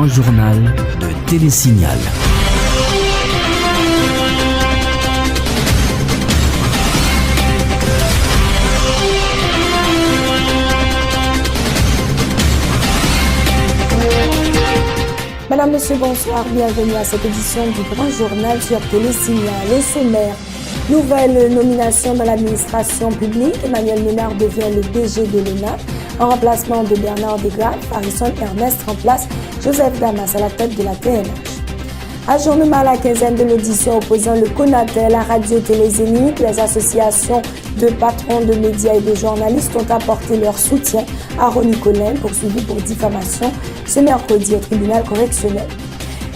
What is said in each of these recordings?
grand journal de Télésignal. Madame, Monsieur, bonsoir. Bienvenue à cette édition du Grand Journal sur Télésignal. Au sommaire, nouvelle nomination dans l'administration publique. Emmanuel Ménard devient le DG de l'ONA. En remplacement de Bernard Desgraves, Harrison Ernest remplace Joseph Damas à la tête de la TNH. Ajournement à la quinzaine de l'audition opposant le CONATEL, la Radio-Télé-Zénith, les associations de patrons de médias et de journalistes ont apporté leur soutien à Ronnie Colin, poursuivi pour diffamation ce mercredi au tribunal correctionnel.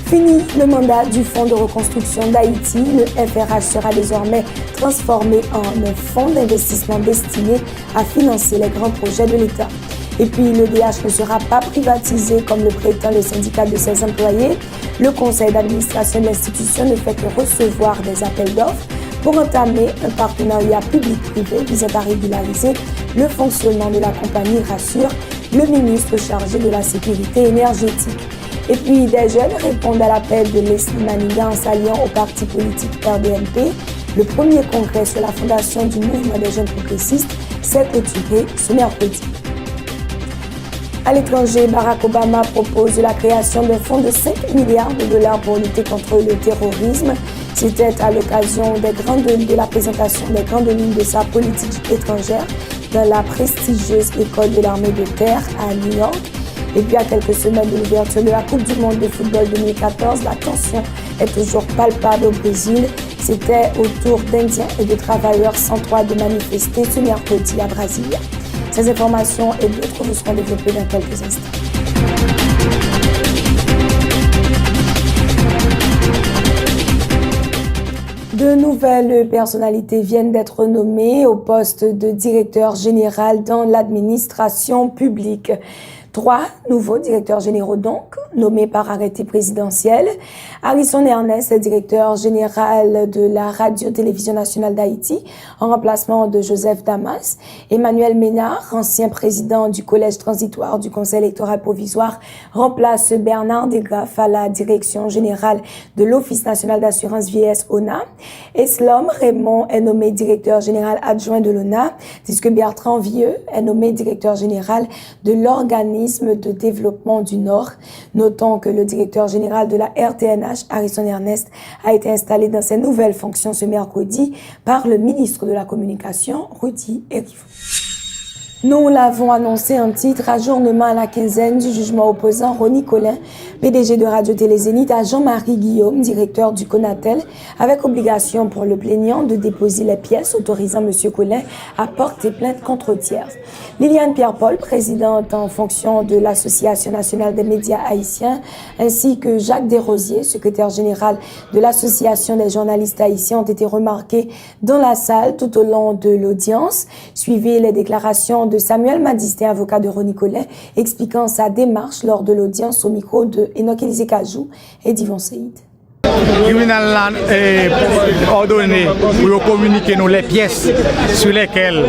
Fini le mandat du Fonds de reconstruction d'Haïti, le FRH sera désormais transformé en un fonds d'investissement destiné à financer les grands projets de l'État. Et puis, le DH ne sera pas privatisé comme le prétend le syndicat de ses employés. Le conseil d'administration de l'institution ne fait que recevoir des appels d'offres pour entamer un partenariat public-privé visant à régulariser le fonctionnement de la compagnie, rassure le ministre chargé de la sécurité énergétique. Et puis, des jeunes répondent à l'appel de Leslie Maniga en s'alliant au parti politique RDMP. Le premier congrès sur la fondation du mouvement des jeunes progressistes s'est clôturé ce mercredi. À l'étranger, Barack Obama propose la création d'un fonds de 5 milliards de dollars pour lutter contre le terrorisme. C'était à l'occasion de la présentation des grandes lignes de sa politique étrangère dans la prestigieuse école de l'armée de terre à New York. Et puis à quelques semaines de l'ouverture de la Coupe du monde de football 2014, la tension est toujours palpable au Brésil. C'était au tour d'Indiens et de travailleurs sans droit de manifester ce mercredi à Brasilia. Ces informations et d'autres vous seront développées dans quelques instants. De nouvelles personnalités viennent d'être nommées au poste de directeur général dans l'administration publique. 3 nouveaux directeurs généraux donc, nommés par arrêté présidentiel. Harrison Ernest, directeur général de la Radio-Télévision nationale d'Haïti, en remplacement de Joseph Damas. Emmanuel Ménard, ancien président du collège transitoire du Conseil électoral provisoire, remplace Bernard Desgraves à la direction générale de l'Office national d'assurance vieillesse ONA. Eslom Raymond est nommé directeur général adjoint de l'ONA, puisque Bertrand Vieux est nommé directeur général de l'organisme de développement du Nord. Notons que le directeur général de la RTNH, Harrison Ernest, a été installé dans ses nouvelles fonctions ce mercredi par le ministre de la Communication, Rudy Erivo. Nous l'avons annoncé en titre, ajournement à la quinzaine du jugement opposant Ronnie Colin, PDG de Radio-Télé-Zénith, à Jean-Marie Guillaume, directeur du CONATEL, avec obligation pour le plaignant de déposer les pièces autorisant M. Colin à porter plainte contre tiers. Liliane Pierre-Paul, présidente en fonction de l'Association nationale des médias haïtiens, ainsi que Jacques Desrosiers, secrétaire général de l'Association des journalistes haïtiens, ont été remarqués dans la salle tout au long de l'audience. Suivez les déclarations de Samuel Madisté, avocat de Ronnie Colin, expliquant sa démarche lors de l'audience au micro de Enoch Élisée Kajou et d'Yvon Seïd. Le tribunal a ordonné pour communiquer nous les pièces sur lesquelles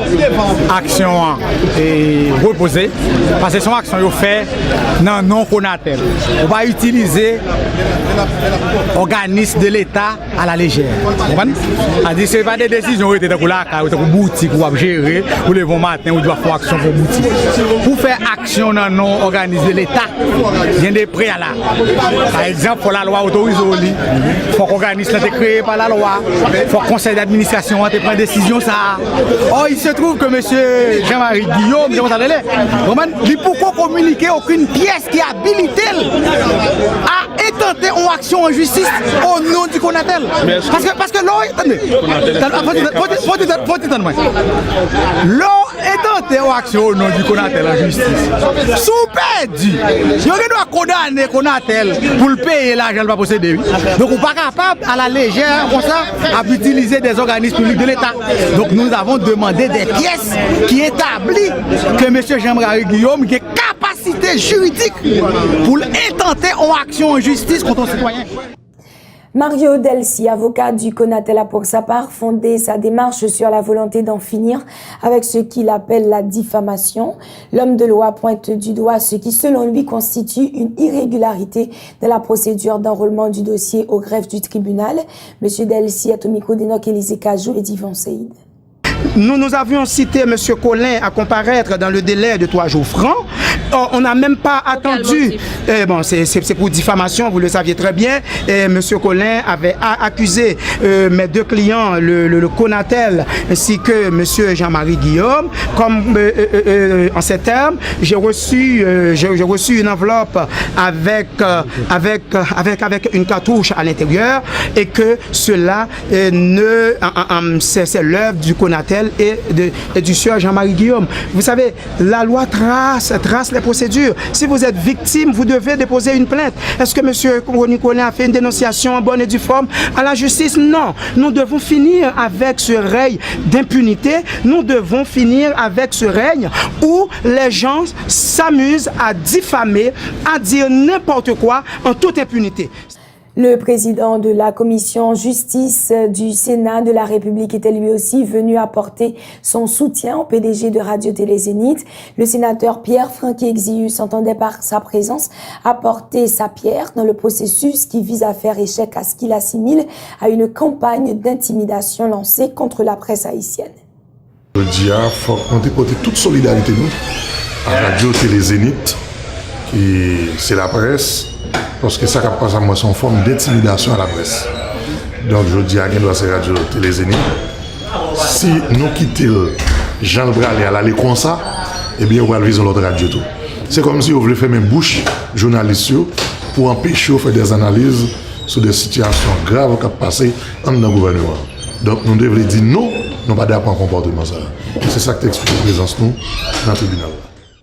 l'action est reposée, parce que son action est faite dans non CONATEL. On va utiliser organisme de l'État à la légère. Ce n'est pas des décisions qui étaient dans la boutique ou à gérer, ou le bon matin, ou doit faire action pour boutique. Pour faire action dans non organisme de l'État, il y a des préalables. Par exemple, pour la loi autorise il faut que l'organisme soit créé par la loi, il faut que le conseil d'administration prenne décision. Or, il se trouve que M. Jean-Marie Guillaume, il ne peut pas communiquer aucune pièce qui habilite à intenter une action en justice au nom du CONATEL. Parce que l'eau, attendez, l'eau est intentée une action au nom du CONATEL en justice. Sous perdu, il doit condamner CONATEL pour le payer l'argent qu'il va posséder. Donc, on n'est pas capable à la légère, comme ça, à utiliser des organismes publics de l'État. Donc, nous avons demandé des pièces qui établissent que M. Jean-Marie Guillaume a capacité juridique pour intenter une action en justice contre un citoyen. Mario Delcy, avocat du Conatel, a pour sa part fondé sa démarche sur la volonté d'en finir avec ce qu'il appelle la diffamation. L'homme de loi pointe du doigt ce qui, selon lui, constitue une irrégularité de la procédure d'enrôlement du dossier au greffe du tribunal. Monsieur Delcy est au micro d'Enoch Élisée Cajou et d'Yvon Seïd. Nous avions cité M. Collin à comparaître dans le délai de 3 jours francs. On n'a même pas attendu. Bon, c'est pour diffamation, vous le saviez très bien. M. Collin avait accusé mes deux clients, le Conatel, ainsi que M. Jean-Marie Guillaume. Comme en ces termes, j'ai reçu une enveloppe avec une cartouche à l'intérieur et que cela c'est l'œuvre du Conatel et du sieur Jean-Marie Guillaume. Vous savez, la loi trace les procédures. Si vous êtes victime, vous devez déposer une plainte. Est-ce que M. Collin a fait une dénonciation en bonne et due forme à la justice? Non. Nous devons finir avec ce règne d'impunité. Nous devons finir avec ce règne où les gens s'amusent à diffamer, à dire n'importe quoi en toute impunité. Le président de la commission justice du Sénat de la République était lui aussi venu apporter son soutien au PDG de Radio-Télé Zénith. Le sénateur Pierre Franqui-Exius entendait par sa présence apporter sa pierre dans le processus qui vise à faire échec à ce qu'il assimile à une campagne d'intimidation lancée contre la presse haïtienne. Je dis qu'il faut porter toute solidarité nous à Radio-Télé Zénith, qui c'est la presse. Parce que ça passe à moi son forme d'intimidation à la presse. Donc je dis à qui doit ser Radio Télé Zénith, si nous quittons Jean Bralé à l'aller comme ça, eh bien on va viser l'autre radio tout. C'est comme si on voulait faire même bouche journalistes pour empêcher de faire des analyses sur des situations graves qui passent dans le gouvernement. Donc nous devons dire non, nous pas d'accord en comportement ça. C'est ça qui explique la présence nous dans le tribunal.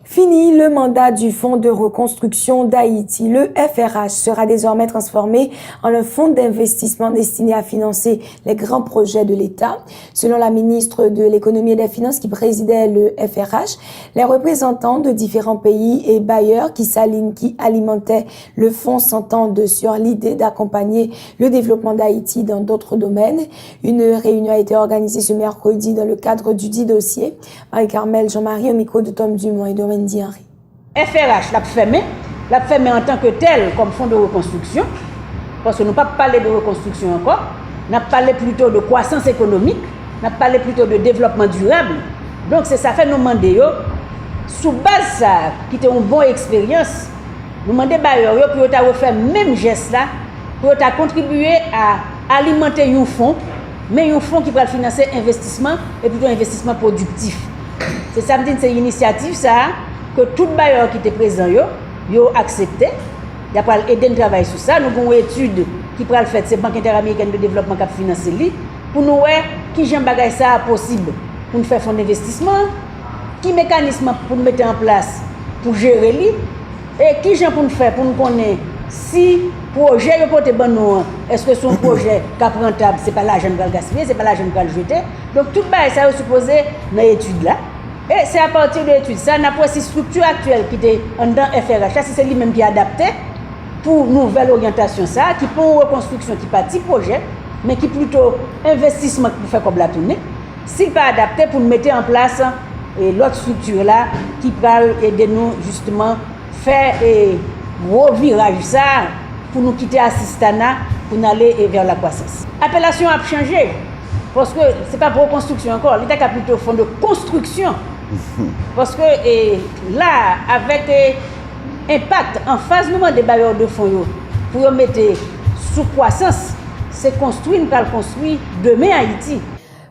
Fini le mandat du Fonds de reconstruction d'Haïti. Le FRH sera désormais transformé en un fonds d'investissement destiné à financer les grands projets de l'État. Selon la ministre de l'Économie et des Finances qui présidait le FRH, les représentants de différents pays et bailleurs qui alimentaient le fonds s'entendent sur l'idée d'accompagner le développement d'Haïti dans d'autres domaines. Une réunion a été organisée ce mercredi dans le cadre du dit dossier. Marie-Carmel Jean-Marie au micro de Tom Dumont et Domaine Henry. FRH l'a fermé en tant que tel comme fonds de reconstruction, parce que nous ne pas parler de reconstruction encore, nous parlé plutôt de croissance économique, nous parlé plutôt de développement durable. Donc c'est ça fait nous demander, sous base ça, qui était une bonne expérience, nous demander bailleurs pour refaire même geste là, pour contribuer à alimenter un fonds, mais un fonds qui va financer investissement et plutôt investissement productif. C'est ça, c'est une initiative ça, que tout bailleur qui était présent, yo accepté. Il a aider à travailler sur ça. Nous avons une étude qui va le faire, c'est Banque interaméricaine de développement qui a financé pour nous voir qui j'en bagaille ça possible pour nous faire fonds d'investissement, qui mécanisme pour nous mettre en place pour gérer lui et qui j'en pour nous faire pour nous connaître si projet est porté bon nous, est-ce que son projet cap rentable, c'est pas l'argent qu'on va gaspiller, c'est pas l'argent qu'on va jeter. Donc tout bail ça est supposé dans l'étude là. Et c'est à partir de l'étude, ça n'a pas si structure actuelle qui était en dedans FRH, ça c'est lui-même qui a adapté pour nouvelle orientation ça, qui pour une reconstruction qui pas petit projet, mais qui plutôt investissement pour faire comme la tournée. S'il pas adapté pour mettre en place l'autre structure là qui va aider nous justement faire gros virage ça pour nous quitter Assistana pour nous aller vers la croissance. L'appellation a changé parce que c'est pas pour reconstruction encore, l'État a plutôt fond de construction. Parce que là, avec impact en phase nous des bailleurs de fonds pour mettre sous croissance, c'est construire, nous allons construire demain Haïti.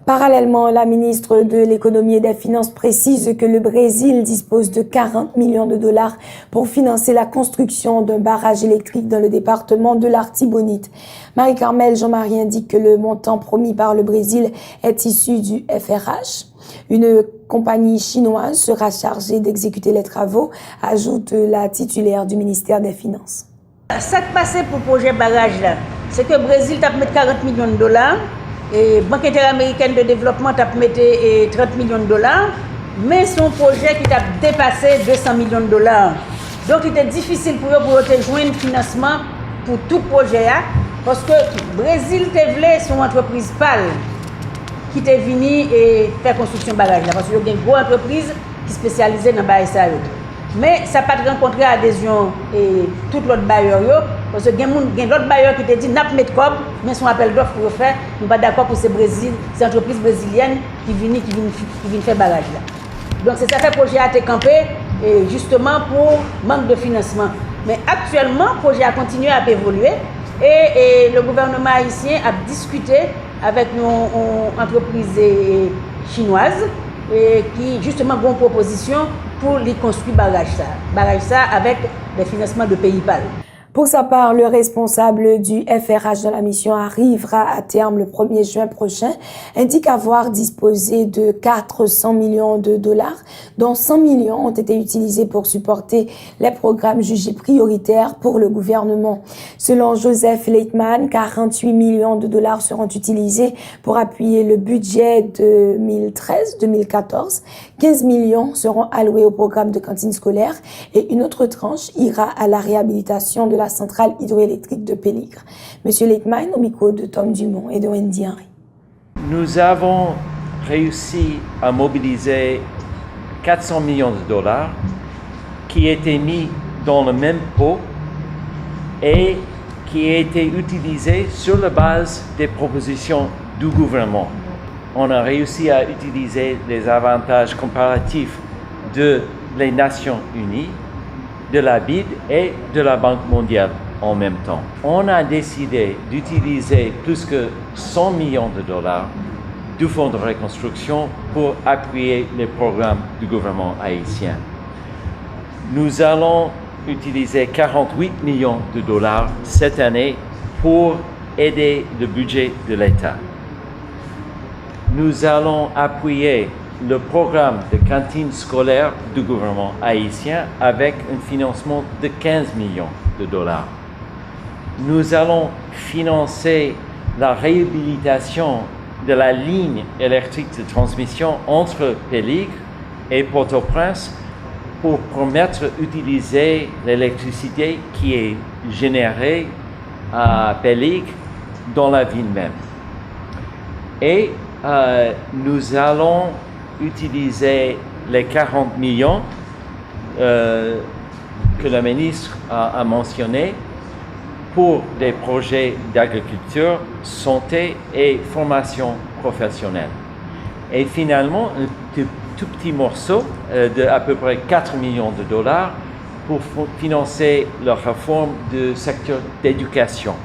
Parallèlement, la ministre de l'Économie et des Finances précise que le Brésil dispose de 40 millions de dollars pour financer la construction d'un barrage électrique dans le département de l'Artibonite. Marie-Carmel Jean-Marie indique que le montant promis par le Brésil est issu du FRH. Une compagnie chinoise sera chargée d'exécuter les travaux, ajoute la titulaire du ministère des Finances. Ça qui passe pour le projet barrage là, c'est que le Brésil a mis 40 millions de dollars. Et Banque interaméricaine de développement a mis 30 millions de dollars, mais son projet qui a dépassé 200 millions de dollars. Donc il était difficile pour eux de joindre financement pour tout projet, parce que Brésil te vle son entreprise pâle qui te venu et faire construction barrage là parce que y a une grosse entreprise qui spécialisée dans barrage ça. Mais ça pas rencontré adhésion et tout l'autre bailleur yo parce que il y a l'autre bailleur qui te dit n'a pas mettre comme mais son appel d'offre pour faire nous pas d'accord pour ces entreprises brésiliennes qui viennent faire barrage là. Donc c'est ça fait projet a été campé et justement pour manque de financement. Mais actuellement le projet a continué à évoluer et le gouvernement haïtien a discuté avec nos entreprises chinoises et qui justement ont une proposition pour les construire barrage ça avec des financements de pays pâles. Pour sa part, le responsable du FRH de la mission arrivera à terme le 1er juin prochain, indique avoir disposé de 400 millions de dollars, dont 100 millions ont été utilisés pour supporter les programmes jugés prioritaires pour le gouvernement. Selon Joseph Leitman, 48 millions de dollars seront utilisés pour appuyer le budget 2013-2014. 15 millions seront alloués au programme de cantine scolaire et une autre tranche ira à la réhabilitation de la centrale hydroélectrique de Péligre. Monsieur Leitman, au micro de Tom Dumont et de Wendy Henry. Nous avons réussi à mobiliser 400 millions de dollars qui étaient mis dans le même pot et qui étaient utilisés sur la base des propositions du gouvernement. On a réussi à utiliser les avantages comparatifs de les Nations Unies, de la BID et de la Banque mondiale en même temps. On a décidé d'utiliser plus que 100 millions de dollars du Fonds de reconstruction pour appuyer les programmes du gouvernement haïtien. Nous allons utiliser 48 millions de dollars cette année pour aider le budget de l'État. Nous allons appuyer le programme de cantine scolaire du gouvernement haïtien avec un financement de 15 millions de dollars. Nous allons financer la réhabilitation de la ligne électrique de transmission entre Péligre et Port-au-Prince pour permettre d'utiliser l'électricité qui est générée à Péligre dans la ville même. Et nous allons utiliser les 40 millions que le ministre a mentionné pour des projets d'agriculture, santé et formation professionnelle. Et finalement, un tout petit morceau de à peu près 4 millions de dollars pour financer la réforme du secteur d'éducation.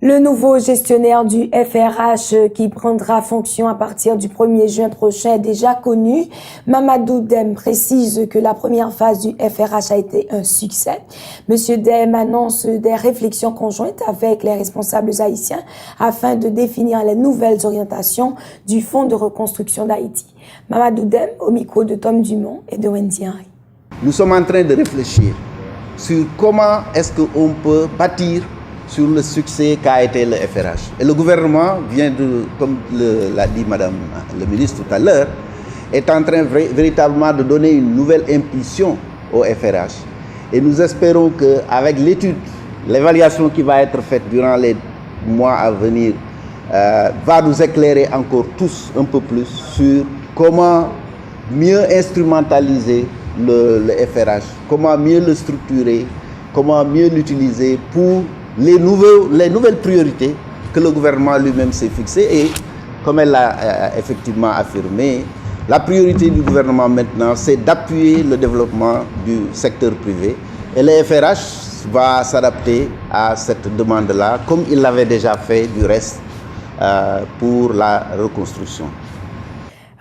Le nouveau gestionnaire du FRH qui prendra fonction à partir du 1er juin prochain est déjà connu. Mamadou Deme précise que la première phase du FRH a été un succès. Monsieur Deme annonce des réflexions conjointes avec les responsables haïtiens afin de définir les nouvelles orientations du Fonds de reconstruction d'Haïti. Mamadou Deme au micro de Tom Dumont et de Wendy Henry. Nous sommes en train de réfléchir sur comment est-ce qu'on peut bâtir sur le succès qu'a été le FRH. Et le gouvernement vient de, comme l'a dit Madame le ministre tout à l'heure, est en train véritablement de donner une nouvelle impulsion au FRH. Et nous espérons qu'avec l'étude, l'évaluation qui va être faite durant les mois à venir, va nous éclairer encore tous un peu plus sur comment mieux instrumentaliser le FRH, comment mieux le structurer, comment mieux l'utiliser pour les nouvelles priorités que le gouvernement lui-même s'est fixées. Et comme elle l'a effectivement affirmé, la priorité du gouvernement maintenant, c'est d'appuyer le développement du secteur privé. Et le FRH va s'adapter à cette demande-là, comme il l'avait déjà fait du reste pour la reconstruction.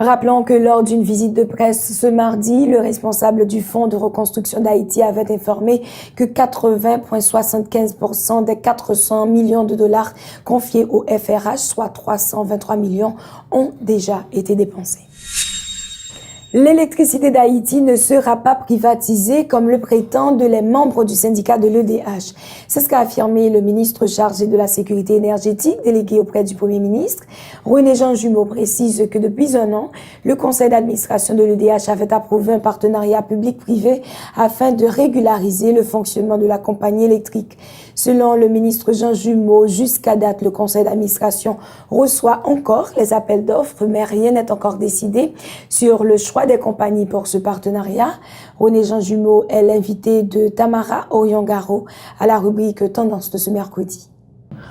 Rappelons que lors d'une visite de presse ce mardi, le responsable du Fonds de reconstruction d'Haïti avait informé que 80,75% des 400 millions de dollars confiés au FRH, soit 323 millions, ont déjà été dépensés. L'électricité d'Haïti ne sera pas privatisée comme le prétendent les membres du syndicat de l'EDH. C'est ce qu'a affirmé le ministre chargé de la sécurité énergétique, délégué auprès du Premier ministre. René-Jean Jumeau précise que depuis un an, le conseil d'administration de l'EDH avait approuvé un partenariat public-privé afin de régulariser le fonctionnement de la compagnie électrique. Selon le ministre Jean Jumeau, jusqu'à date, le conseil d'administration reçoit encore les appels d'offres, mais rien n'est encore décidé sur le choix des compagnies pour ce partenariat. René-Jean Jumeau est l'invité de Tamara Orion-Garo à la rubrique Tendance de ce mercredi.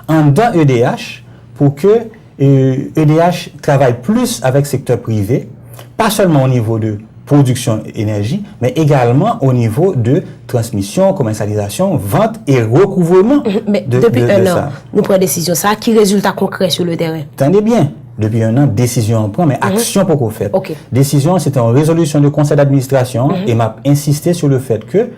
En dans EDH, pour que EDH travaille plus avec le secteur privé, pas seulement au niveau de production énergie, mais également au niveau de transmission, commercialisation, vente et recouvrement. Mais depuis un an, nous prenons décision. Ça a qui résultat concret sur le terrain? Attendez bien. Depuis un an, décision on prend, mais action pour qu'on fait. Okay. Décision, c'était une résolution du conseil d'administration et m'a insisté sur le fait que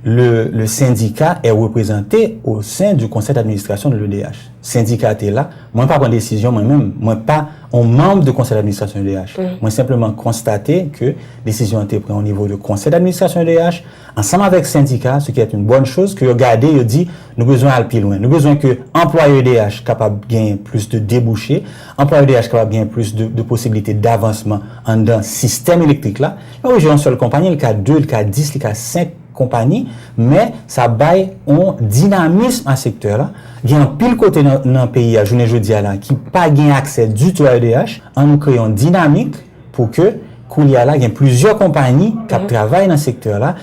le syndicat est représenté au sein du conseil d'administration de l'EDH. Syndicat est là. Moi, pas prendre décision moi-même. Moi, pas un membre du conseil d'administration de l'EDH. Moi, simplement constater que décision a été prise au niveau du conseil d'administration de l'EDH, ensemble avec le syndicat, ce qui est une bonne chose, que regardez, il dit, nous besoin d'aller plus loin. Nous besoin que employé EDH capable de gagner plus de débouchés, employé EDH capable de gagner plus de possibilités d'avancement en dans système électrique là. Là, j'ai une seule compagnie, le cas 2, le cas 10, le cas 5 compagnie, mais ça baille un dynamisme à ce secteur-là. Il y a un pile côté dans le pays, à journée jeudi là, qui pas gain accès du tout à EDH, en nous créant une dynamique pour que, il y a plusieurs compagnies qui travaillent dans ce secteur-là,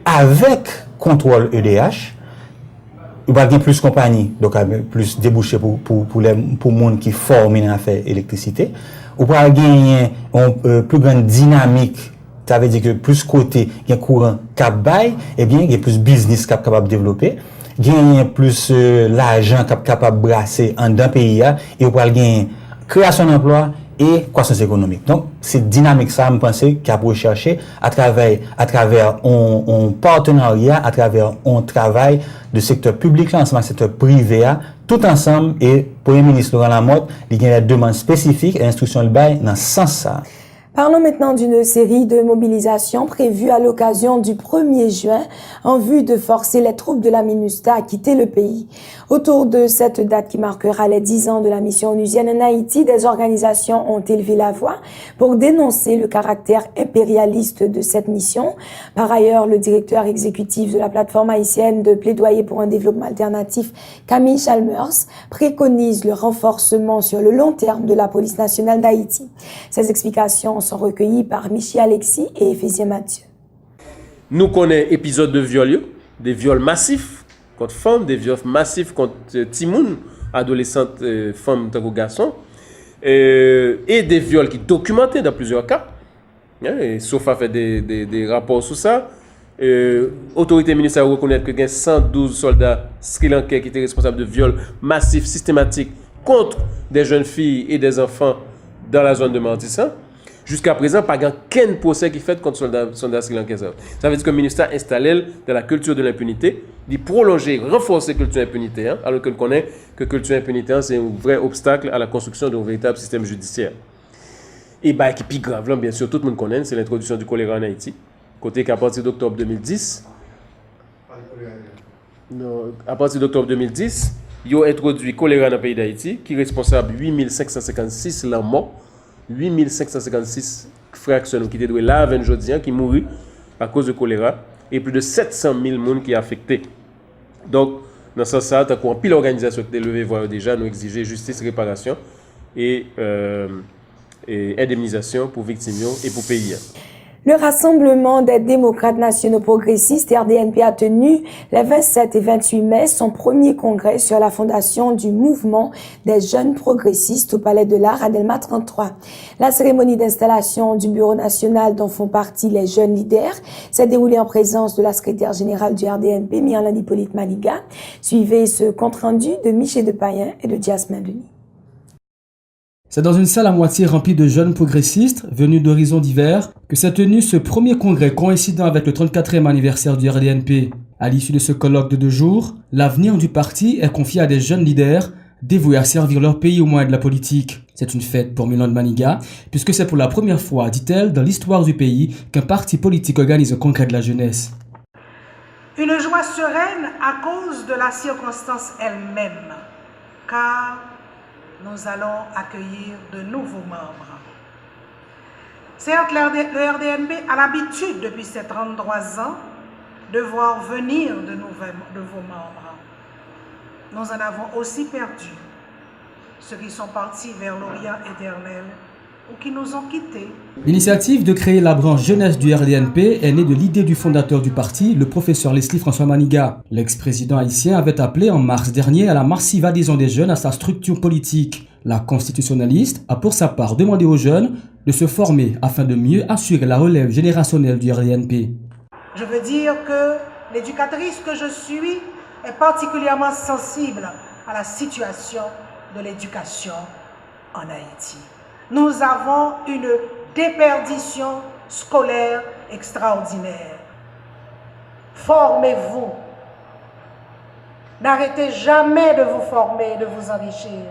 avec contrôle EDH. Il va y avoir plus de compagnies, donc plus débouchés pour les gens qui forment une affaire électricité. Il va y avoir une plus grande dynamique. Ça veut dire que plus côté, il y a un courant cap bail, eh bien, il y a plus business capable de développer. Il y a plus l'argent capable de brasser en d'un pays, et on va gagner création d'emplois et croissance économique. Donc, c'est dynamique ça, je pense, qu'il y a pour rechercher à travers un partenariat, à travers un travail de secteur public, là, ensemble, secteur privé, tout ensemble, et Premier ministre Laurent Lamotte, il y a des demandes spécifiques et instructions de bail dans ce sens ça. Parlons maintenant d'une série de mobilisations prévues à l'occasion du 1er juin en vue de forcer les troupes de la MINUSTA à quitter le pays. Autour de cette date qui marquera les 10 ans de la mission onusienne en Haïti, des organisations ont élevé la voix pour dénoncer le caractère impérialiste de cette mission. Par ailleurs, le directeur exécutif de la plateforme haïtienne de plaidoyer pour un développement alternatif, Camille Chalmers, préconise le renforcement sur le long terme de la police nationale d'Haïti. Ces explications sont recueillis par Michi Alexis et Ephésien Mathieu. Nous connaissons épisodes de viol, des viols massifs contre femmes, des viols massifs contre timoun, adolescentes, femmes, tant que garçons, et des viols qui sont documentés dans plusieurs cas. SOFA fait des rapports sur ça. Autorité ministérielle reconnaît que il y a 112 soldats sri-lankais qui étaient responsables de viols massifs, systématiques contre des jeunes filles et des enfants dans la zone de Martissa. Jusqu'à présent, pas aucun procès qui est fait contre soldats sri-lankais. Ça veut dire que le ministère installe dans la culture de l'impunité, de prolonger, renforcer la culture d'impunité, alors qu'on connaît que la culture d'impunité, c'est un vrai obstacle à la construction d'un véritable système judiciaire. Et qui est plus grave, là, bien sûr, tout le monde connaît, c'est l'introduction du choléra en Haïti. Côté qu'à partir d'octobre 2010, à partir d'octobre 2010, ils ont introduit le choléra dans le pays d'Haïti, qui est responsable de 8556 morts. 8556 fractions qui étaient là avant aujourd'hui, qui mourent à cause de choléra, et plus de 700 000 personnes qui sont affectées. Donc, dans ce sens, tant qu'on pile l'organisation qui est levée, voir déjà, nous exiger justice, réparation et indemnisation pour victimes et pour pays. Le Rassemblement des démocrates nationaux progressistes, RDNP, a tenu les 27 et 28 mai son premier congrès sur la fondation du mouvement des jeunes progressistes au Palais de l'Art à Delma 33. La cérémonie d'installation du bureau national dont font partie les jeunes leaders s'est déroulée en présence de la secrétaire générale du RDNP, Myrland Hippolyte Maliga. Suivez ce compte-rendu de Michel Depayen et de Jasmine Denis. C'est dans une salle à moitié remplie de jeunes progressistes venus d'horizons divers que s'est tenu ce premier congrès coïncidant avec le 34e anniversaire du RDNP. À l'issue de ce colloque de 2 jours, l'avenir du parti est confié à des jeunes leaders dévoués à servir leur pays au moyen de la politique. C'est une fête pour Milande Maniga, puisque c'est pour la première fois, dit-elle, dans l'histoire du pays, qu'un parti politique organise un congrès de la jeunesse. Une joie sereine à cause de la circonstance elle-même, car nous allons accueillir de nouveaux membres. Certes, le RDNP a l'habitude depuis ses 33 ans de voir venir de nouveaux membres. Nous en avons aussi perdu ceux qui sont partis vers l'Orient éternel ou qui nous ont quittés. L'initiative de créer la branche jeunesse du RDNP est née de l'idée du fondateur du parti, le professeur Leslie François Maniga. L'ex-président haïtien avait appelé en mars dernier à la massive adhésion des jeunes à sa structure politique. La constitutionnaliste a pour sa part demandé aux jeunes de se former afin de mieux assurer la relève générationnelle du RDNP. Je veux dire que l'éducatrice que je suis est particulièrement sensible à la situation de l'éducation en Haïti. Nous avons une déperdition scolaire extraordinaire. Formez-vous. N'arrêtez jamais de vous former, de vous enrichir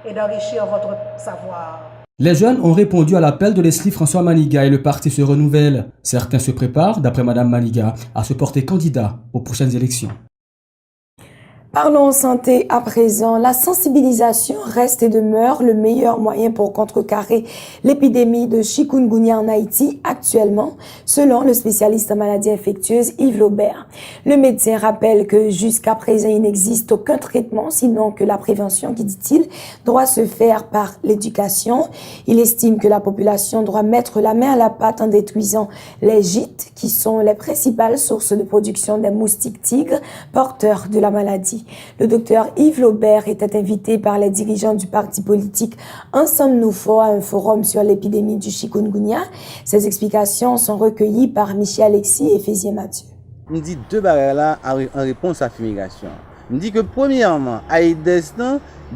et d'enrichir votre savoir. Les jeunes ont répondu à l'appel de Leslie François Maniga et le parti se renouvelle. Certains se préparent, d'après Madame Maniga, à se porter candidat aux prochaines élections. Parlons santé à présent. La sensibilisation reste et demeure le meilleur moyen pour contrecarrer l'épidémie de chikungunya en Haïti actuellement, selon le spécialiste en maladies infectieuses Yves Laubert. Le médecin rappelle que jusqu'à présent, il n'existe aucun traitement, sinon que la prévention, qui dit-il, doit se faire par l'éducation. Il estime que la population doit mettre la main à la pâte en détruisant les gîtes, qui sont les principales sources de production des moustiques tigres porteurs de la maladie. Le docteur Yves Laubert était invité par les dirigeants du parti politique Ensemble Nouveau à un forum sur l'épidémie du chikungunya. Ces explications sont recueillies par Michel Alexis et Fézien Mathieu. On dit deux barrières là en réponse à la fumigation. On dit que premièrement, Aïdes,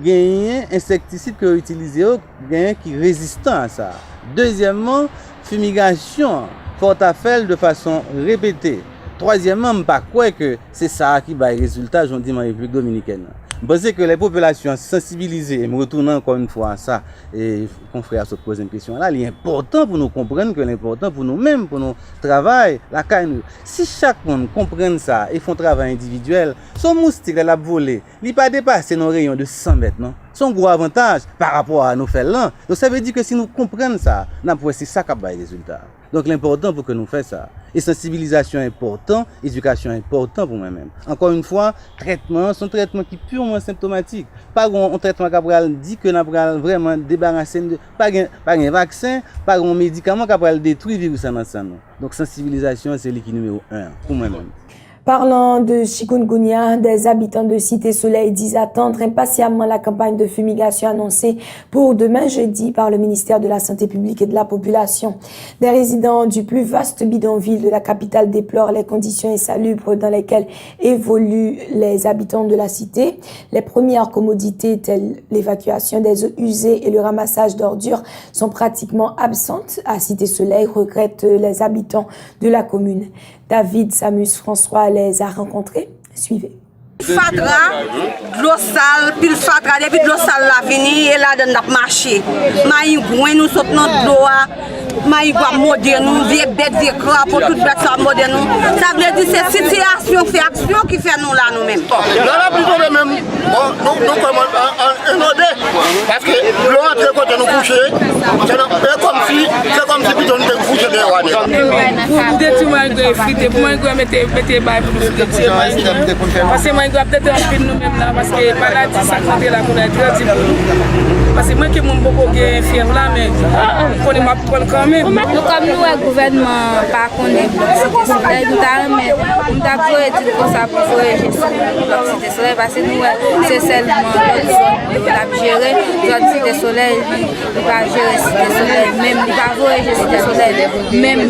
il y a un insecticide qui est utilisé, qui est résistant à ça. Deuxièmement, fumigation, faut à faire de façon répétée. Troisièmement, je ne crois pas que c'est ça qui va les résultats, j'en dis en République dominicaine. Je pense que les populations sensibilisées, et me retournant encore une fois à ça, et confrères se posent une question là, il est important pour nous comprendre que l'important pour nous-mêmes, pour nos travail, la caille. Si chaque monde comprenne ça et font travail individuel, son moustique, elle a volé, il n'a pas dépassé nos rayons de 100 mètres, non? Son gros avantage par rapport à nos faits là. Donc ça veut dire que si nous comprenons ça, c'est ça qui va les résultats. Donc l'important pour que nous fassions ça. Et sensibilisation est important, éducation est important pour moi-même. Encore une fois, traitement, c'est un traitement qui est purement symptomatique. Pas un traitement qui dit que nous avons vraiment débarrassé, pas un vaccin, pas un médicament qui va détruire le virus dans nous. Donc sensibilisation, c'est l'équipe numéro 1 pour moi-même. Parlant de chikungunya, des habitants de Cité Soleil disent attendre impatiemment la campagne de fumigation annoncée pour demain jeudi par le ministère de la Santé publique et de la Population. Des résidents du plus vaste bidonville de la capitale déplorent les conditions insalubres dans lesquelles évoluent les habitants de la cité. Les premières commodités telles l'évacuation des eaux usées et le ramassage d'ordures sont pratiquement absentes à Cité Soleil, regrettent les habitants de la commune. David Samus François les a rencontrés. Suivez. Fatra, de l'eau sale, puis le fatra, depuis de l'eau sale la fini, et là, on a marché. Maï gouin, nous sommes dans l'eau, maï gouin moderne, nous, vieux bêtes, vieux crapauds, toutes bêtes sont modernes. Ça veut dire que c'est situation, fait action qui fait nous là, nous-mêmes. Là, plutôt de même, nous commençons à inonder, parce que l'eau entre côté nous coucher, c'est comme si plutôt nous te coucher de l'eau. Des petits moyens frités, pour moi, je mettais bail pour frites. Parce que moi, je dois peut-être un peu nous-mêmes là, parce que maladie, ça compte là pour être très parce que moi qui m'ont beaucoup de fièvre là, mais on connaît ma parole quand même. Nous, comme nous, le gouvernement, par contre, Cité Soleil, nous avons dit que ça pour Cité Soleil, parce que nous, c'est seulement notre zone qui va gérer. Notre Cité Soleil, il va gérer Cité Soleil, même, il va voyager Cité Soleil, même.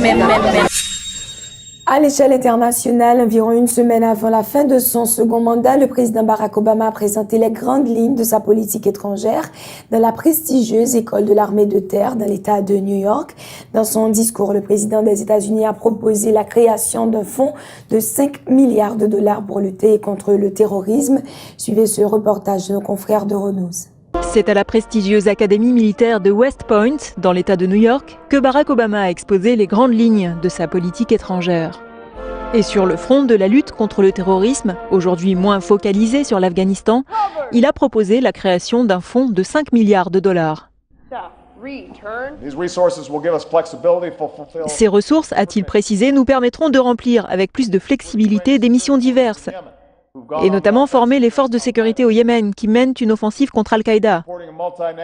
À l'échelle internationale, environ une semaine avant la fin de son second mandat, le président Barack Obama a présenté les grandes lignes de sa politique étrangère dans la prestigieuse école de l'armée de terre dans l'État de New York. Dans son discours, le président des États-Unis a proposé la création d'un fonds de 5 milliards de dollars pour lutter contre le terrorisme. Suivez ce reportage de nos confrères d'Euronews. C'est à la prestigieuse académie militaire de West Point, dans l'État de New York, que Barack Obama a exposé les grandes lignes de sa politique étrangère. Et sur le front de la lutte contre le terrorisme, aujourd'hui moins focalisé sur l'Afghanistan, il a proposé la création d'un fonds de 5 milliards de dollars. Ces ressources, a-t-il précisé, nous permettront de remplir avec plus de flexibilité des missions diverses, et notamment former les forces de sécurité au Yémen qui mènent une offensive contre Al-Qaïda,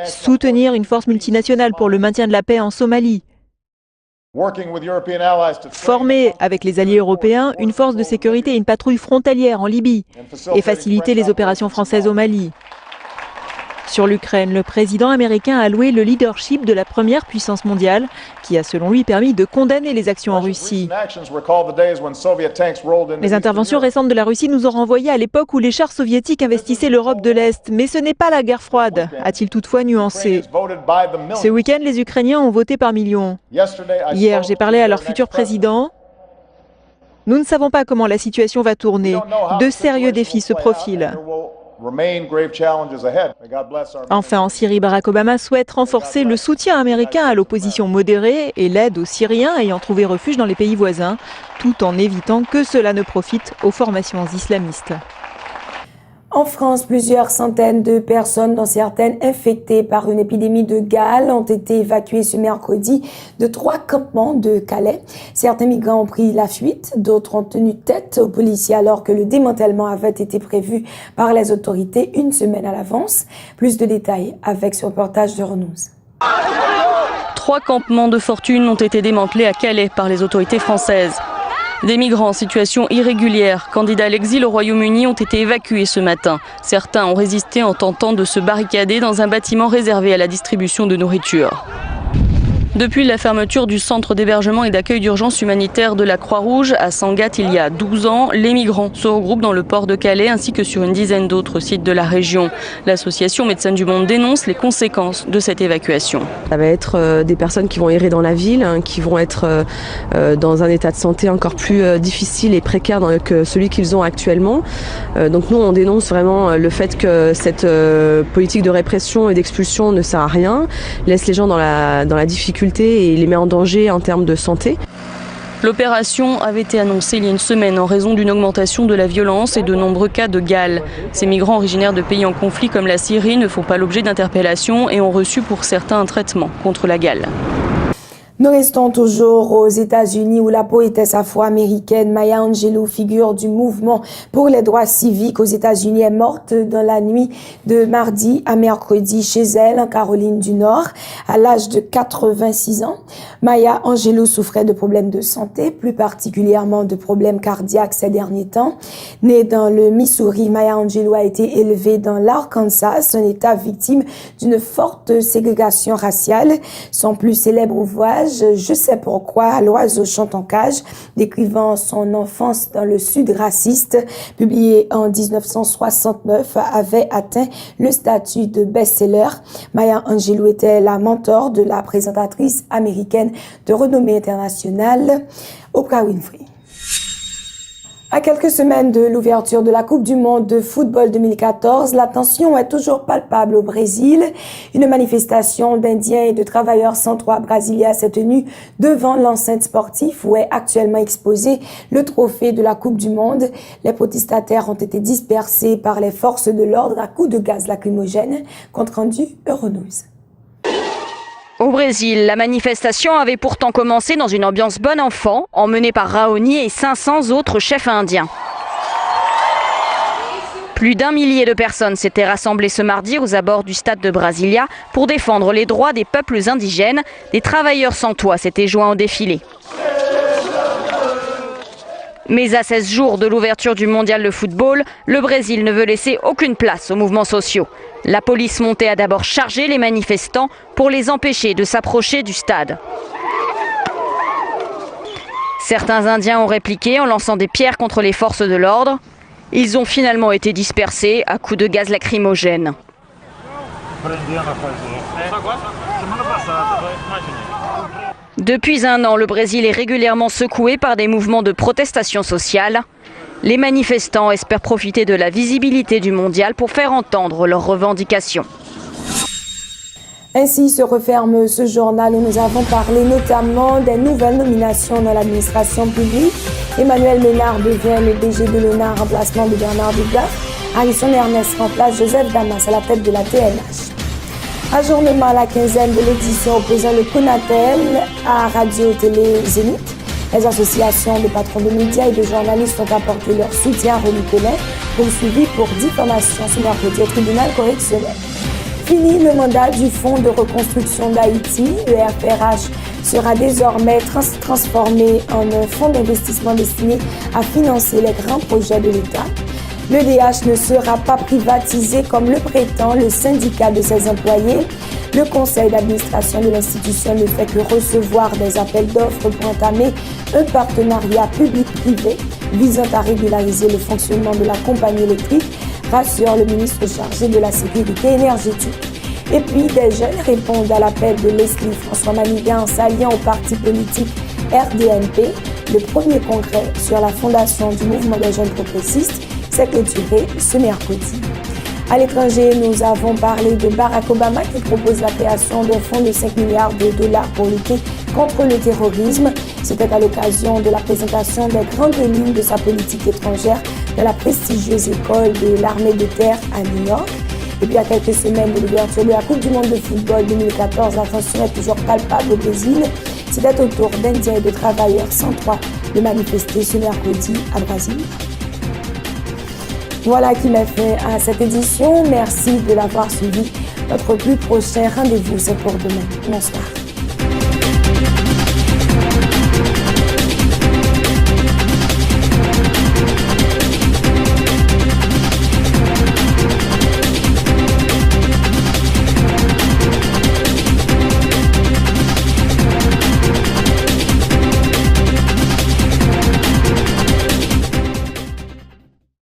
soutenir une force multinationale pour le maintien de la paix en Somalie, former avec les alliés européens une force de sécurité et une patrouille frontalière en Libye et faciliter les opérations françaises au Mali. Sur l'Ukraine, le président américain a loué le leadership de la première puissance mondiale, qui a selon lui permis de condamner les actions en Russie. Les interventions récentes de la Russie nous ont renvoyé à l'époque où les chars soviétiques investissaient l'Europe de l'Est. Mais ce n'est pas la guerre froide, a-t-il toutefois nuancé. Ce week-end, les Ukrainiens ont voté par millions. Hier, j'ai parlé à leur futur président. Nous ne savons pas comment la situation va tourner. De sérieux défis se profilent. Enfin, en Syrie, Barack Obama souhaite renforcer le soutien américain à l'opposition modérée et l'aide aux Syriens ayant trouvé refuge dans les pays voisins, tout en évitant que cela ne profite aux formations islamistes. En France, plusieurs centaines de personnes, dont certaines infectées par une épidémie de gale, ont été évacuées ce mercredi de 3 campements de Calais. Certains migrants ont pris la fuite, d'autres ont tenu tête aux policiers alors que le démantèlement avait été prévu par les autorités une semaine à l'avance. Plus de détails avec ce reportage de Renews. 3 campements de fortune ont été démantelés à Calais par les autorités françaises. Des migrants en situation irrégulière, candidats à l'exil au Royaume-Uni, ont été évacués ce matin. Certains ont résisté en tentant de se barricader dans un bâtiment réservé à la distribution de nourriture. Depuis la fermeture du centre d'hébergement et d'accueil d'urgence humanitaire de la Croix-Rouge à Sangatte il y a 12 ans, les migrants se regroupent dans le port de Calais ainsi que sur une dizaine d'autres sites de la région. L'association Médecins du Monde dénonce les conséquences de cette évacuation. Ça va être des personnes qui vont errer dans la ville, qui vont être dans un état de santé encore plus difficile et précaire que celui qu'ils ont actuellement. Donc nous, on dénonce vraiment le fait que cette politique de répression et d'expulsion ne sert à rien, laisse les gens dans la difficulté et les met en danger en termes de santé. L'opération avait été annoncée il y a une semaine en raison d'une augmentation de la violence et de nombreux cas de gale. Ces migrants originaires de pays en conflit comme la Syrie ne font pas l'objet d'interpellations et ont reçu pour certains un traitement contre la gale. Nous restons toujours aux États-Unis où la poétesse afro-américaine Maya Angelou, figure du mouvement pour les droits civiques aux États-Unis, est morte dans la nuit de mardi à mercredi chez elle en Caroline du Nord à l'âge de 86 ans. Maya Angelou souffrait de problèmes de santé, plus particulièrement de problèmes cardiaques ces derniers temps. Née dans le Missouri, Maya Angelou a été élevée dans l'Arkansas, un État victime d'une forte ségrégation raciale. Son plus célèbre ouvrage, Je sais pourquoi, l'oiseau chante en cage, décrivant son enfance dans le Sud raciste, publié en 1969, avait atteint le statut de best-seller. Maya Angelou était la mentor de la présentatrice américaine de renommée internationale, Oprah Winfrey. À quelques semaines de l'ouverture de la Coupe du Monde de football 2014, la tension est toujours palpable au Brésil. Une manifestation d'Indiens et de travailleurs centraux à Brasilia s'est tenue devant l'enceinte sportive où est actuellement exposé le trophée de la Coupe du Monde. Les protestataires ont été dispersés par les forces de l'ordre à coups de gaz lacrymogène. Compte rendu Euronews. Au Brésil, la manifestation avait pourtant commencé dans une ambiance bon enfant, emmenée par Raoni et 500 autres chefs indiens. Plus d'1 millier de personnes s'étaient rassemblées ce mardi aux abords du stade de Brasilia pour défendre les droits des peuples indigènes. Des travailleurs sans toit s'étaient joints au défilé. Mais à 16 jours de l'ouverture du mondial de football, le Brésil ne veut laisser aucune place aux mouvements sociaux. La police montée a d'abord chargé les manifestants pour les empêcher de s'approcher du stade. Certains Indiens ont répliqué en lançant des pierres contre les forces de l'ordre. Ils ont finalement été dispersés à coups de gaz lacrymogène. Depuis un an, le Brésil est régulièrement secoué par des mouvements de protestation sociale. Les manifestants espèrent profiter de la visibilité du mondial pour faire entendre leurs revendications. Ainsi se referme ce journal où nous avons parlé notamment des nouvelles nominations dans l'administration publique. Emmanuel Ménard devient le DG de l'ONA en remplacement de Bernard Degas. Harrison Ernest remplace Joseph Damas à la tête de la TNH. Ajournement à la 15e de l'édition opposant le Conatel à Radio-Télé Zénith. Les associations de patrons de médias et de journalistes ont apporté leur soutien à René Colin, poursuivi pour diffamation sous mercredi au tribunal correctionnel. Fini le mandat du Fonds de reconstruction d'Haïti. Le FRH sera désormais transformé en un fonds d'investissement destiné à financer les grands projets de l'État. Le DH ne sera pas privatisé comme le prétend le syndicat de ses employés. Le conseil d'administration de l'institution ne fait que recevoir des appels d'offres pour entamer un partenariat public-privé visant à régulariser le fonctionnement de la compagnie électrique, rassure le ministre chargé de la sécurité énergétique. Et puis, des jeunes répondent à l'appel de Leslie François Maniga en s'alliant au parti politique RDNP. Le premier congrès sur la fondation du mouvement des jeunes progressistes s'est clôturé ce mercredi. À l'étranger, nous avons parlé de Barack Obama qui propose la création d'un fonds de 5 milliards de dollars pour lutter contre le terrorisme. C'était à l'occasion de la présentation des grandes lignes de sa politique étrangère de la prestigieuse école de l'armée de terre à New York. Et puis à quelques semaines de l'ouverture de la Coupe du monde de football 2014, la tension est toujours palpable au Brésil. C'était au tour d'Indiens et de travailleurs sans droit de manifester ce mercredi à Brasilia. Voilà qui met fin à cette édition. Merci de l'avoir suivi. Notre plus prochain rendez-vous, c'est pour demain. Bonsoir.